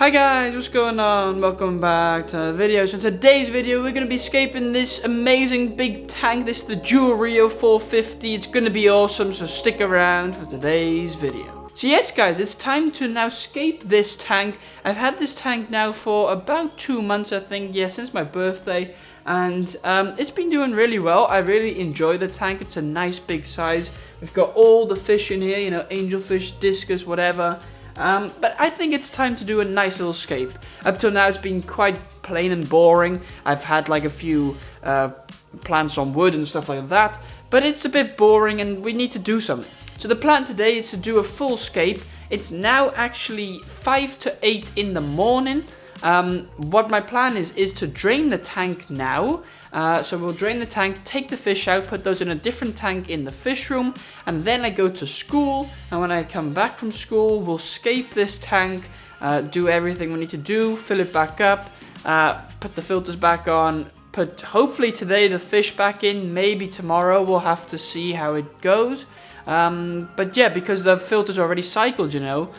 Hi guys, what's going on? Welcome back to a video. So in today's video we're going to be scaping this amazing big tank. This is the Juwel Rio 450. It's going to be awesome, so stick around for today's video. So yes guys, it's time to now scape this tank. I've had this tank now for about 2 months I think, yeah, since my birthday. And it's been doing really well. I really enjoy the tank. It's a nice big size. We've got all the fish in here, you know, angelfish, discus, whatever. But I think it's time to do a nice little scape. Up till now it's been quite plain and boring. I've had like a few plants on wood and stuff like that, but it's a bit boring and we need to do something. So the plan today is to do a full scape. It's now actually 5 to 8 in the morning. What my plan is to drain the tank now. So we'll drain the tank, take the fish out, put those in a different tank in the fish room, and then I go to school, and when I come back from school, we'll scape this tank, do everything we need to do, fill it back up, put the filters back on, put hopefully today the fish back in, maybe tomorrow, we'll have to see how it goes. But yeah, because the filters are already cycled, you know,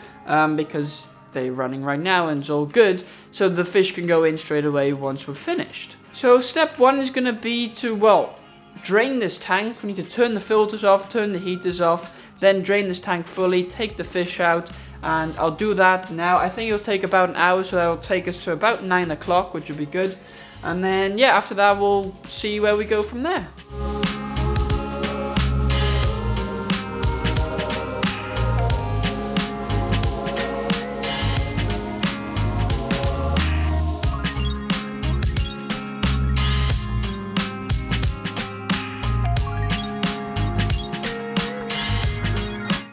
because they're running right now and it's all good, so the fish can go in straight away once we're finished. So step 1 is going to be to, well, drain this tank. We need to turn the filters off, turn the heaters off, then drain this tank fully, take the fish out, and I'll do that now. I think it'll take about an hour, so that'll take us to about 9 o'clock, which would be good. And then, yeah, after that we'll see where we go from there.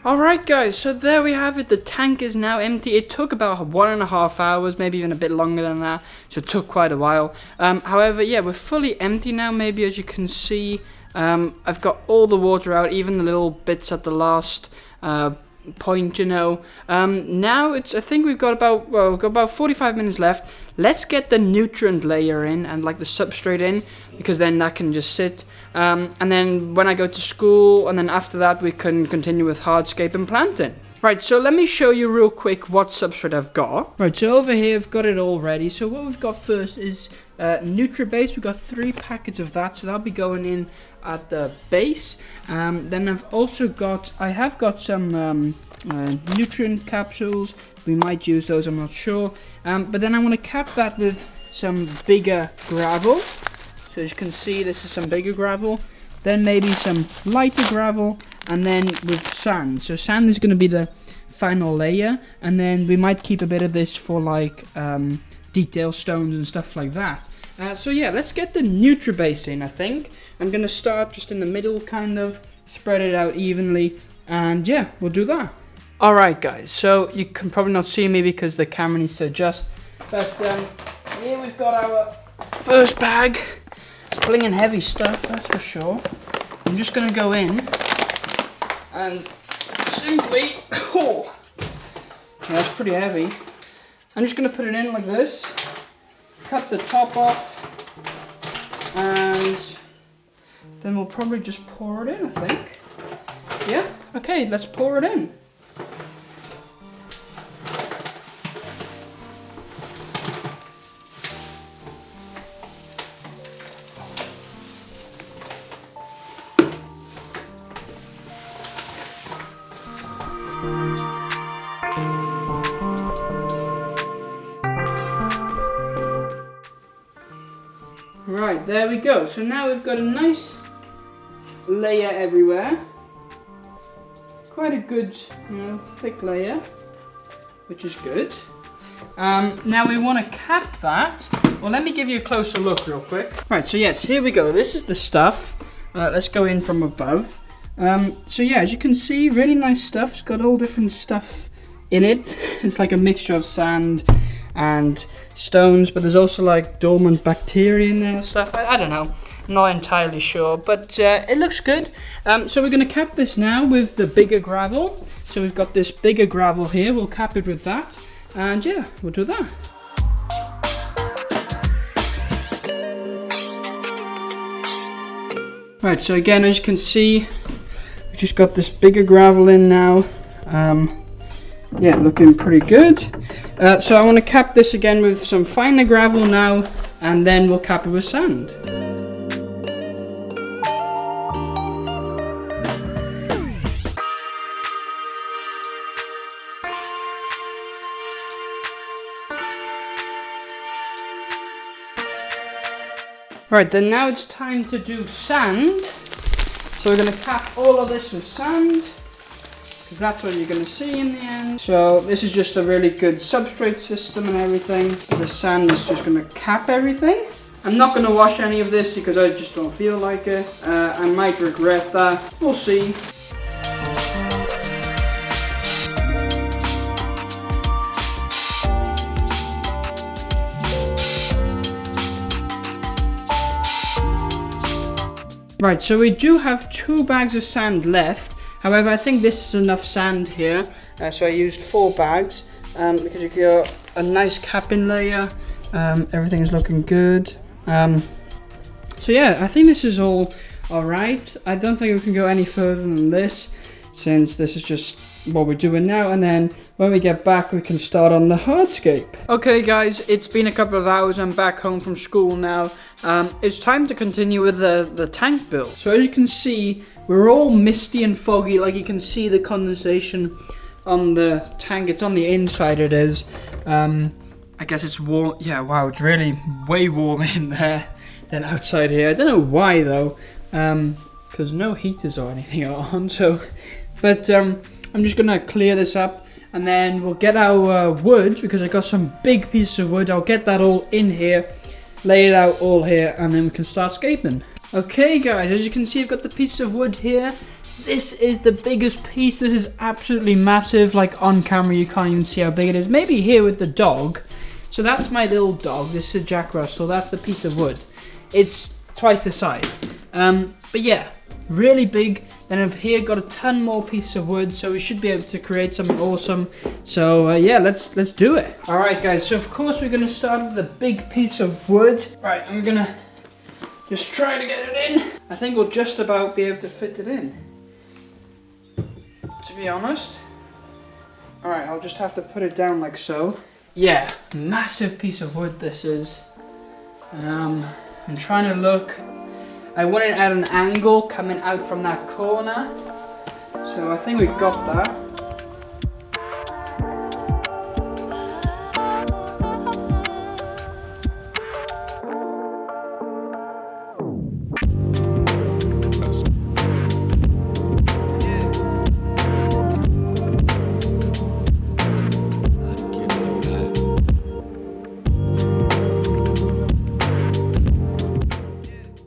Alright guys, so there we have it. The tank is now empty. It took about 1.5 hours, maybe even a bit longer than that, so it took quite a while. However, yeah, we're fully empty now. Maybe as you can see, I've got all the water out, even the little bits at the last point, you know. Now I think we've got about 45 minutes left. Let's get the nutrient layer in and like the substrate in, because then that can just sit. And then when I go to school, and then after that we can continue with hardscape and planting. Right, so let me show you real quick what substrate I've got. Right, so over here I've got it all ready. So what we've got first is NutriBase. We've got 3 packets of that, so that'll be going in at the base. Then I've also got, some nutrient capsules. We might use those, I'm not sure. But then I want to cap that with some bigger gravel. So as you can see, this is some bigger gravel. Then maybe some lighter gravel, and then with sand. So sand is going to be the final layer, and then we might keep a bit of this for like detail stones and stuff like that. So yeah, let's get the NutriBase in. I think I'm going to start just in the middle, kind of spread it out evenly, and yeah, we'll do that. Alright guys, so you can probably not see me because the camera needs to adjust, but here we've got our first bag. Blinging heavy stuff, that's for sure. I'm just going to go in and simply, oh, that's pretty heavy. I'm just going to put it in like this, cut the top off, and then we'll probably just pour it in, I think. Yeah, okay, let's pour it in. Right, there we go. So now we've got a nice layer everywhere. Quite a good, you know, thick layer, which is good. Now we want to cap that. Well, let me give you a closer look real quick. Right, so yes, here we go. This is the stuff. Let's go in from above. So yeah, as you can see, really nice stuff. It's got all different stuff in it. It's like a mixture of sand and stones, but there's also like dormant bacteria in there and stuff. I don't know, not entirely sure, but it looks good. So we're going to cap this now with the bigger gravel. So we've got this bigger gravel here, we'll cap it with that, and yeah, we'll do that. Right, so again, as you can see, we've just got this bigger gravel in now. Yeah, looking pretty good. So I want to cap this again with some finer gravel now, and then we'll cap it with sand. Right, then now it's time to do sand. So we're going to cap all of this with sand, because that's what you're going to see in the end. So this is just a really good substrate system and everything. The sand is just going to cap everything. I'm not going to wash any of this because I just don't feel like it. I might regret that. We'll see. Right, so we do have 2 bags of sand left. However, I think this is enough sand here. So I used 4 bags because you get a nice capping layer. Everything's looking good. So yeah, I think this is all alright. I don't think we can go any further than this, since this is just what we're doing now, and then when we get back we can start on the hardscape. Okay guys, it's been a couple of hours. I'm back home from school now. It's time to continue with the tank build. So as you can see, we're all misty and foggy. Like you can see the condensation on the tank. It's on the inside, it is. I guess it's warm. Yeah, wow, it's really way warmer in there than outside here. I don't know why though, because no heaters or anything are on. So, but I'm just gonna clear this up, and then we'll get our wood, because I got some big pieces of wood. I'll get that all in here, lay it out all here, and then we can start scaping. Okay guys, as you can see, I've got the piece of wood here. This is the biggest piece. This is absolutely massive. Like on camera you can't even see how big it is. Maybe here with the dog. So that's my little dog. This is Jack Russell. That's the piece of wood. It's twice the size. But yeah, really big. Then I've here got a ton more pieces of wood, so we should be able to create something awesome. So yeah, let's do it. All right guys, so of course we're gonna start with a big piece of wood. Right, I'm gonna just try to get it in. I think we'll just about be able to fit it in, to be honest. All right, I'll just have to put it down like so. Yeah, massive piece of wood this is. I'm trying to look. I want it at an angle coming out from that corner. So I think we got that.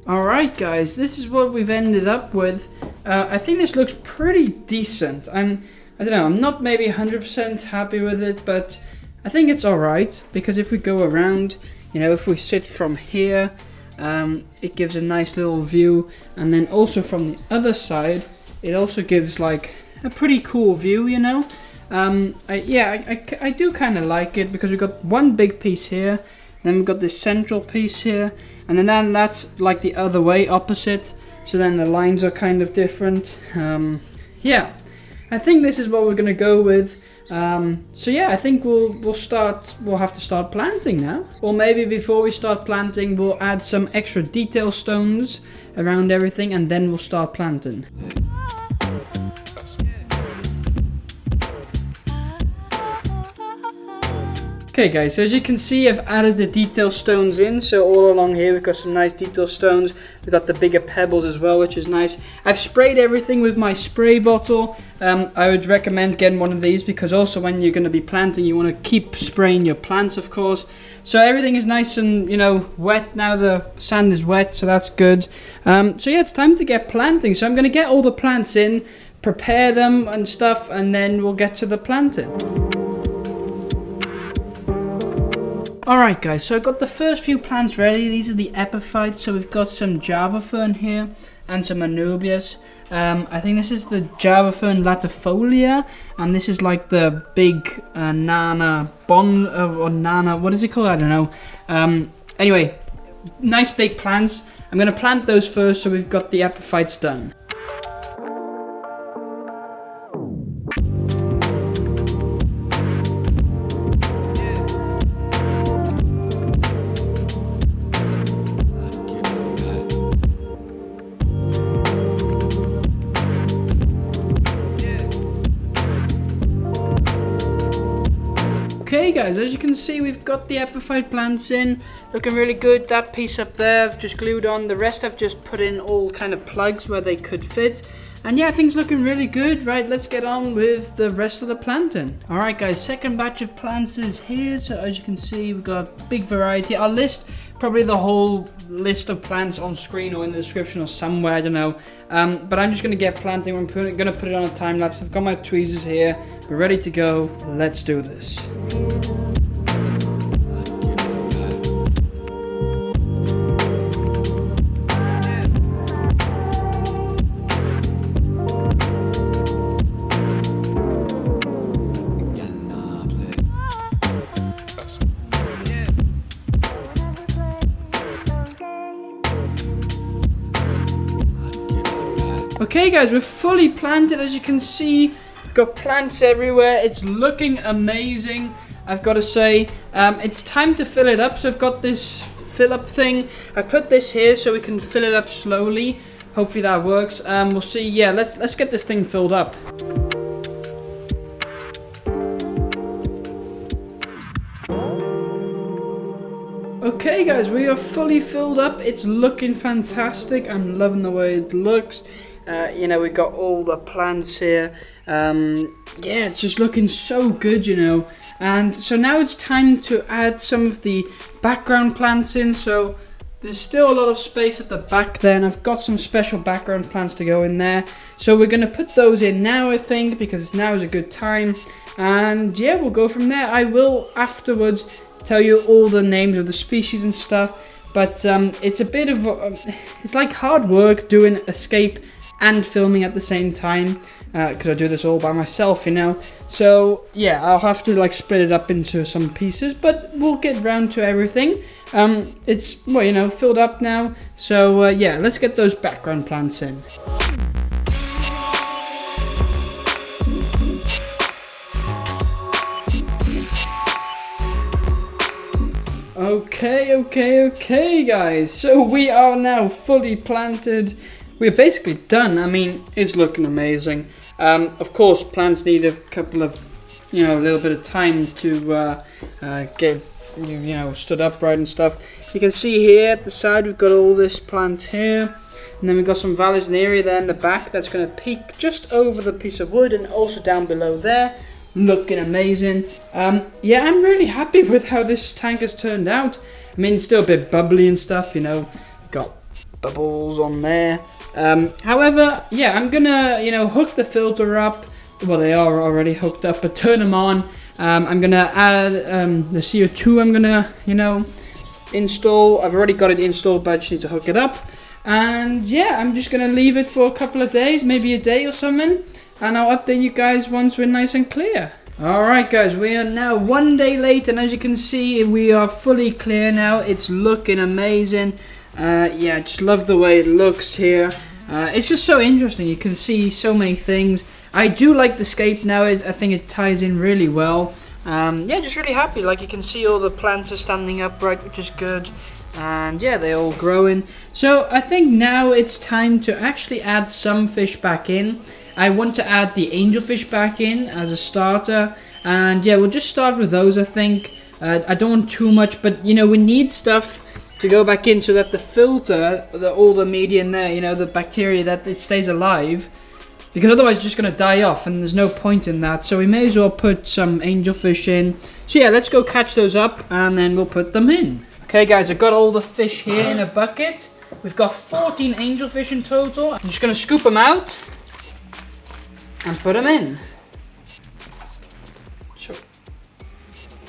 Alright guys, this is what we've ended up with. I think this looks pretty decent. I don't know, I'm not maybe 100% happy with it, but I think it's alright, because if we go around, you know, if we sit from here, it gives a nice little view, and then also from the other side, it also gives like a pretty cool view, you know. I do kind of like it, because we've got one big piece here, then we've got this central piece here, and then that's like the other way, opposite. So then the lines are kind of different. Yeah, I think this is what we're gonna go with. So yeah, I think we'll have to start planting now. Or maybe before we start planting, we'll add some extra detail stones around everything, and then we'll start planting. Okay guys, so as you can see, I've added the detail stones in. So all along here we've got some nice detail stones. We've got the bigger pebbles as well, which is nice. I've sprayed everything with my spray bottle. I would recommend getting one of these, because also when you're going to be planting, you want to keep spraying your plants, of course. So everything is nice and, you know, wet now. The sand is wet, so that's good. So yeah, it's time to get planting. So I'm going to get all the plants in, prepare them and stuff, and then we'll get to the planting. Alright guys, so I've got the first few plants ready. These are the epiphytes. So we've got some Java fern here and some Anubias. I think this is the Java fern latifolia, and this is like the big Nana Bon or Nana, what is it called? I don't know. Anyway, nice big plants. I'm going to plant those first, so we've got the epiphytes done. guys, as you can see, we've got the epiphyte plants in, looking really good. That piece up there I've just glued on. The rest I've just put in all kind of plugs where they could fit. And yeah, things looking really good. Right, let's get on with the rest of the planting. All right guys, second batch of plants is here. So as you can see, we've got a big variety. I'll list probably the whole list of plants on screen or in the description or somewhere, I don't know. But I'm just gonna get planting. I'm gonna put it on a time lapse. I've got my tweezers here. We're ready to go. Let's do this. Okay guys, we're fully planted. As you can see, got plants everywhere. It's looking amazing, I've got to say. It's time to fill it up. So I've got this fill up thing. I put this here so we can fill it up slowly. Hopefully that works. We'll see. Yeah, let's get this thing filled up. Okay guys, we are fully filled up. It's looking fantastic. I'm loving the way it looks. You know, we've got all the plants here. Yeah, it's just looking so good, you know. And so now it's time to add some of the background plants in. So there's still a lot of space at the back there, and I've got some special background plants to go in there. So we're gonna put those in now, I think, because now is a good time. And yeah, we'll go from there. I will afterwards tell you all the names of the species and stuff. But it's a bit of it's like hard work doing escape and filming at the same time, because I do this all by myself, you know. So yeah, I'll have to like split it up into some pieces, but we'll get round to everything. It's, well, you know, filled up now. So yeah, let's get those background plants in. Okay guys, so we are now fully planted. We're basically done. I mean, it's looking amazing. Of course, plants need a couple of, you know, a little bit of time to get, you know, stood upright and stuff. You can see here at the side, we've got all this plant here. And then we've got some vallisneria there in the back that's going to peek just over the piece of wood, and also down below there. Looking amazing. Yeah, I'm really happy with how this tank has turned out. I mean, it's still a bit bubbly and stuff, you know. Got bubbles on there. However, yeah, I'm gonna, you know, hook the filter up. Well, they are already hooked up, but turn them on. I'm gonna add the CO2. I'm gonna, you know, install. I've already got it installed, but I just need to hook it up. And yeah, I'm just gonna leave it for a couple of days, maybe a day or something, and I'll update you guys once we're nice and clear. Alright guys, we are now 1 day late, and as you can see, we are fully clear now. It's looking amazing. Yeah, just love the way it looks here. It's just so interesting. You can see so many things. I do like the scape now. I think it ties in really well. Yeah, just really happy. Like, you can see all the plants are standing upright, which is good. And yeah, they're all growing. So I think now it's time to actually add some fish back in. I want to add the angelfish back in as a starter. And yeah, we'll just start with those, I think. I don't want too much, but you know, we need stuff to go back in so that the filter, all the media in there, you know, the bacteria, that it stays alive, because otherwise it's just going to die off, and there's no point in that. So we may as well put some angelfish in. So yeah, let's go catch those up, and then we'll put them in. Okay guys, I've got all the fish here in a bucket. We've got 14 angelfish in total. I'm just going to scoop them out and put them in. So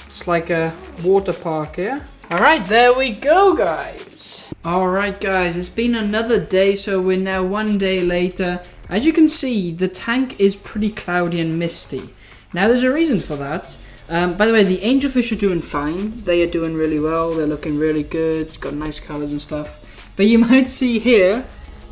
it's like a water park here. Alright, there we go guys. Alright guys, it's been another day, so we're now 1 day later. As you can see, the tank is pretty cloudy and misty. Now there's a reason for that. By the way, the angelfish are doing fine. They are doing really well. They're looking really good. It's got nice colours and stuff. But you might see here,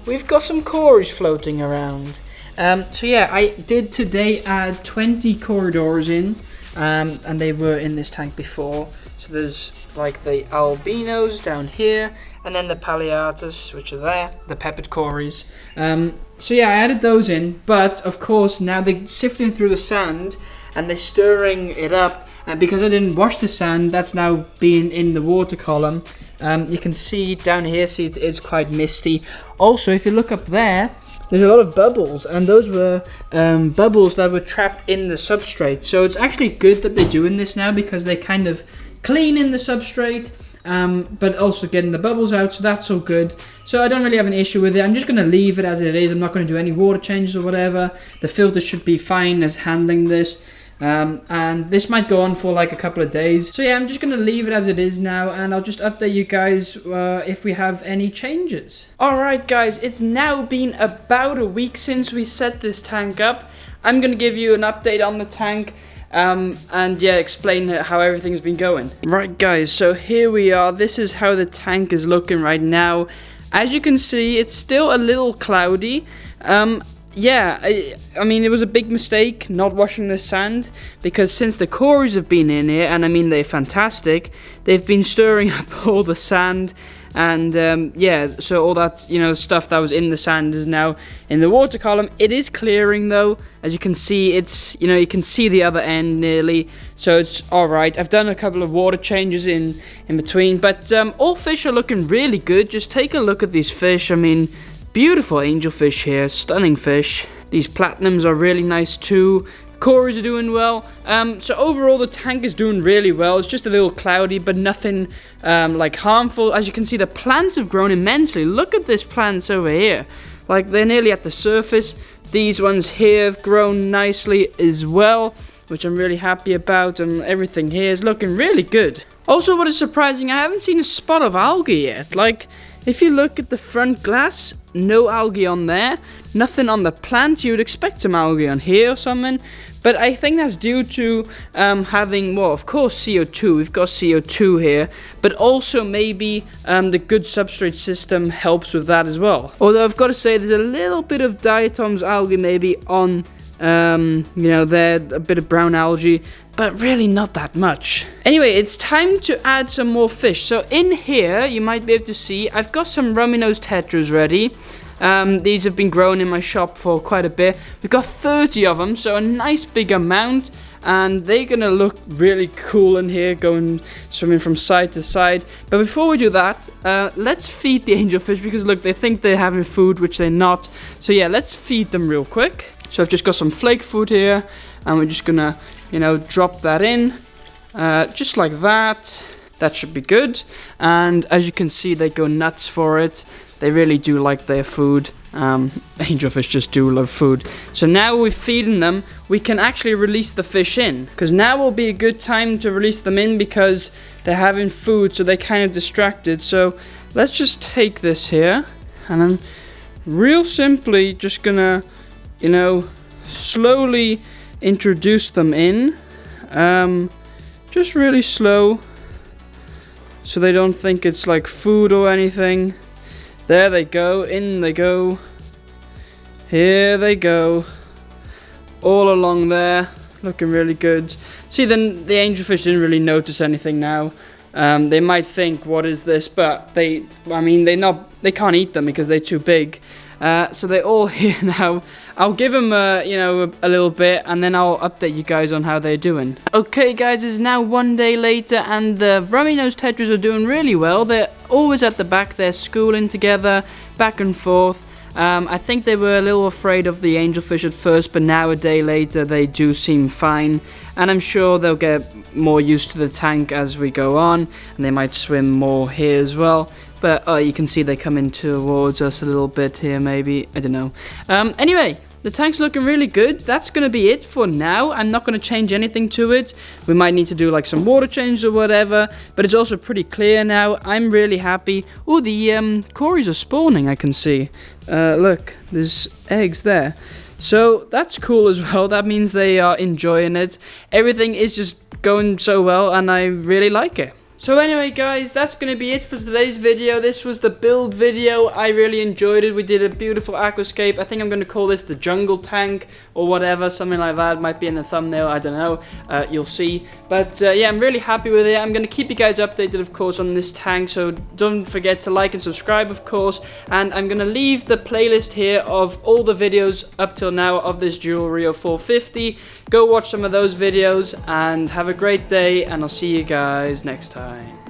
we've got some cories floating around. So yeah, I did today add 20 corydoras in. And they were in this tank before. So there's like the albinos down here, and then the palliatus, which are there, the peppered cories. So yeah, I added those in, but of course now they're sifting through the sand and they're stirring it up, And because I didn't wash the sand, that's now being in the water column. You can see down here, see it is quite misty. Also, if you look up there, there's a lot of bubbles, and those were bubbles that were trapped in the substrate. So it's actually good that they're doing this now, because they kind of clean in the substrate, but also getting the bubbles out, so that's all good. So I don't really have an issue with it. I'm just going to leave it as it is. I'm not going to do any water changes or whatever. The filter should be fine at handling this. And this might go on for like a couple of days. So yeah, I'm just going to leave it as it is now, and I'll just update you guys if we have any changes. Alright guys, it's now been about a week since we set this tank up. I'm going to give you an update on the tank. And yeah, explain how everything's been going. Right guys, so here we are. This is how the tank is looking right now. As you can see, it's still a little cloudy. Yeah, I mean, it was a big mistake not washing the sand, because since the cories have been in here, and I mean, they're fantastic, they've been stirring up all the sand, and yeah, so all that, you know, stuff that was in the sand is now in the water column. It is clearing though, as you can see. It's, you know, you can see the other end nearly, so it's alright. I've done a couple of water changes in between, but all fish are looking really good. Just take a look at these fish. I mean, beautiful angelfish here, stunning fish. These platinums are really nice too. Cories are doing well. So overall the tank is doing really well. It's just a little cloudy, but nothing like harmful. As you can see, the plants have grown immensely. Look at this plants over here. Like, they're nearly at the surface. These ones here have grown nicely as well, which I'm really happy about, and everything here is looking really good. Also, what is surprising, I haven't seen a spot of algae yet. Like, if you look at the front glass, no algae on there, nothing on the plant. You would expect some algae on here or something, but I think that's due to having, well, of course, CO2. We've got CO2 here, but also maybe the good substrate system helps with that as well. Although I've got to say, there's a little bit of diatoms algae maybe on you know, there, a bit of brown algae, but really not that much. Anyway, it's time to add some more fish. So in here, you might be able to see, I've got some rummy-nosed tetras ready. These have been growing in my shop for quite a bit. We've got 30 of them, so a nice big amount, and they're gonna look really cool in here, going swimming from side to side. But before we do that, let's feed the angelfish, because look, they think they're having food, which they're not. So yeah, let's feed them real quick. So I've just got some flake food here, and we're just gonna, you know, drop that in, just like that. That should be good. And as you can see, they go nuts for it. They really do like their food. Angelfish just do love food. So now we're feeding them, we can actually release the fish in, because now will be a good time to release them in, because they're having food, so they're kind of distracted. So let's just take this here, and I'm real simply just gonna, you know, slowly introduce them in, just really slow, so they don't think it's like food or anything. There they go, in they go, here they go, all along there, looking really good. See, then the angelfish didn't really notice anything now. They might think, what is this? But they can't eat them because they're too big. So they're all here now. I'll give them you know, a little bit, and then I'll update you guys on how they're doing. Okay guys, it's now one day later, and the rummy-nosed tetras are doing really well. They're always at the back, they're schooling together, back and forth. I think they were a little afraid of the angelfish at first, but now a day later they do seem fine, and I'm sure they'll get more used to the tank as we go on, and they might swim more here as well. But you can see they come in towards us a little bit here, maybe, I don't know. Anyway, the tank's looking really good. That's going to be it for now. I'm not going to change anything to it. We might need to do like some water change or whatever, but it's also pretty clear now. I'm really happy. Oh, the cories are spawning, I can see. Look, there's eggs there. So that's cool as well. That means they are enjoying it. Everything is just going so well, and I really like it. So anyway guys, that's going to be it for today's video. This was the build video. I really enjoyed it. We did a beautiful aquascape. I think I'm going to call this the jungle tank or whatever, something like that. Might be in the thumbnail, I don't know. You'll see. But yeah, I'm really happy with it. I'm going to keep you guys updated, of course, on this tank. So don't forget to like and subscribe, of course. And I'm going to leave the playlist here of all the videos up till now of this Juwel Rio 450. Go watch some of those videos and have a great day, and I'll see you guys next time.